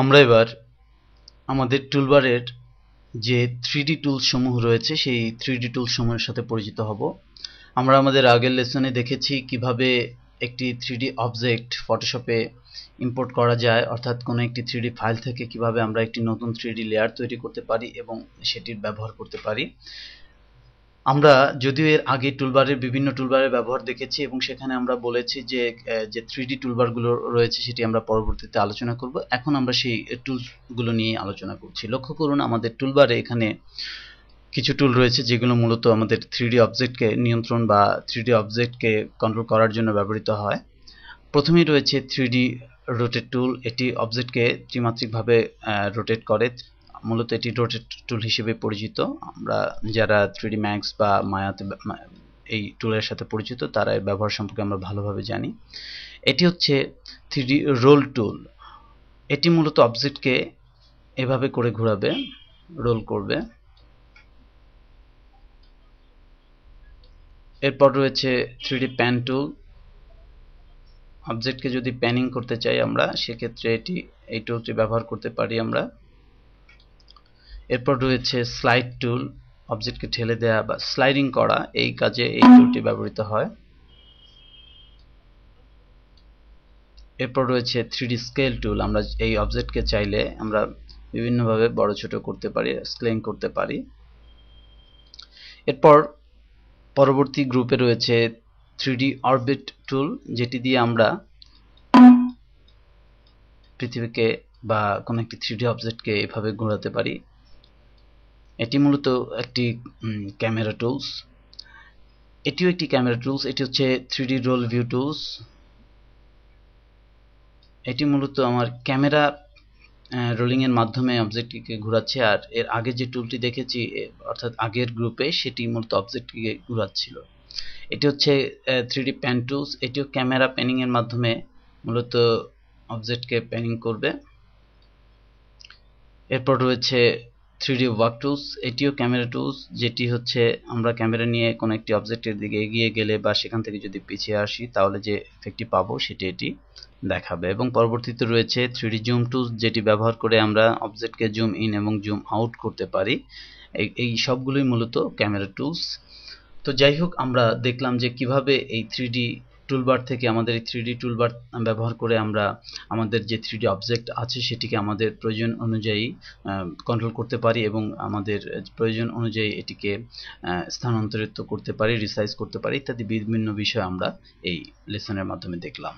আমরা এবার আমাদের টুলবারের যে 3D টুলস সমূহ রয়েছে সেই 3D টুলস সমূহের সাথে পরিচিত হব। আমরা আমাদের আগের লেসনে দেখেছি কিভাবে একটি 3D অবজেক্ট ফটোশপে ইম্পোর্ট করা যায়, অর্থাৎ কোনো একটি 3D ফাইল থেকে কিভাবে আমরা একটি নতুন 3D লেয়ার তৈরি করতে পারি এবং সেটির ব্যবহার করতে পারি। আমরা যদিও এর আগে টুলবারের বিভিন্ন টুলবারের ব্যবহার দেখেছি এবং সেখানে আমরা বলেছি যে 3D টুলবারগুলো রয়েছে সেটি আমরা পরবর্তীতে আলোচনা করব। এখন আমরা সেই টুলসগুলো নিয়ে আলোচনা করছি। লক্ষ্য করুন আমাদের টুলবারে এখানে কিছু টুল রয়েছে যেগুলো মূলত আমাদের 3D অবজেক্টকে নিয়ন্ত্রণ বা 3D অবজেক্টকে কন্ট্রোল করার জন্য ব্যবহৃত হয়। প্রথমেই রয়েছে 3D রোটেট টুল। এটি অবজেক্টকে ত্রিমাত্রিকভাবে রোটেট করে, মূলত এটি রোটেট টুল হিসেবে পরিচিত। আমরা যারা 3D Max বা মায়াতে এই টুলের সাথে পরিচিত তারা এর ব্যবহার সম্পর্কে আমরা ভালোভাবে জানি। এটি হচ্ছে 3D রোল টুল। এটি মূলত অবজেক্টকে এভাবে করে ঘোরাবে, রোল করবে। এরপর রয়েছে 3D প্যান টুল। অবজেক্টকে যদি প্যানিং করতে চাই আমরা সেক্ষেত্রে এই টুলটি ব্যবহার করতে পারি আমরা। এরপর রয়েছে স্লাইড টুল। অবজেক্টকে ঠেলে দেওয়া বা স্লাইডিং করা এই কাজে এই টুলটি ব্যবহৃত হয়। এরপর রয়েছে 3D স্কেল টুল। আমরা এই অবজেক্টকে চাইলে আমরা বিভিন্নভাবে বড় ছোট করতে পারি, স্কেলিং করতে পারি। এরপর পরবর্তী গ্রুপে রয়েছে 3D অরবিট টুল, যেটি দিয়ে আমরা পৃথিবীকে বা কোনো একটি 3D অবজেক্টকে এভাবে ঘোরাতে পারি। এটি মূলত একটি ক্যামেরা টুলস। এটিও একটি ক্যামেরা টুলস। এটি হচ্ছে 3D রোল ভিউ টুলস। এটি মূলত আমার ক্যামেরা রোলিং এর মাধ্যমে অবজেক্টটিকে ঘোরাচ্ছে, আর এর আগে যে টুলটি দেখেছি অর্থাৎ আগের গ্রুপে সেটি মূলত অবজেক্টটিকে ঘোরাচ্ছিল। এটি হচ্ছে 3D প্যান টুলস। এটিও ক্যামেরা প্যানিং এর মাধ্যমে মূলত অবজেক্টকে প্যানিং করবে। এরপর রয়েছে 3D ওয়ার্ক টুলস। এটিও ক্যামেরা টুলস, যেটি হচ্ছে আমরা ক্যামেরা নিয়ে কোনো একটি অবজেক্টের দিকে এগিয়ে গেলে বা সেখান থেকে যদি পিছিয়ে আসি তাহলে যে এফেক্টটি পাবো সেটি এটি দেখাবে। এবং পরবর্তীতে রয়েছে 3D জুম টুলস, যেটি ব্যবহার করে আমরা অবজেক্টকে জুম ইন এবং জুম আউট করতে পারি। এই সবগুলোই মূলত ক্যামেরা টুলস। তো যাই হোক, আমরা দেখলাম যে কিভাবে এই 3D টুলবার থেকে আমাদের এই 3D টুলবার ব্যবহার করে আমরা আমাদের যে 3D অবজেক্ট আছে সেটিকে আমাদের প্রয়োজন অনুযায়ী কন্ট্রোল করতে পারি এবং আমাদের প্রয়োজন অনুযায়ী এটিকে স্থানান্তরিত করতে পারি, রিসাইজ করতে পারি ইত্যাদি বিভিন্ন বিষয় আমরা এই লেসনের মাধ্যমে দেখলাম।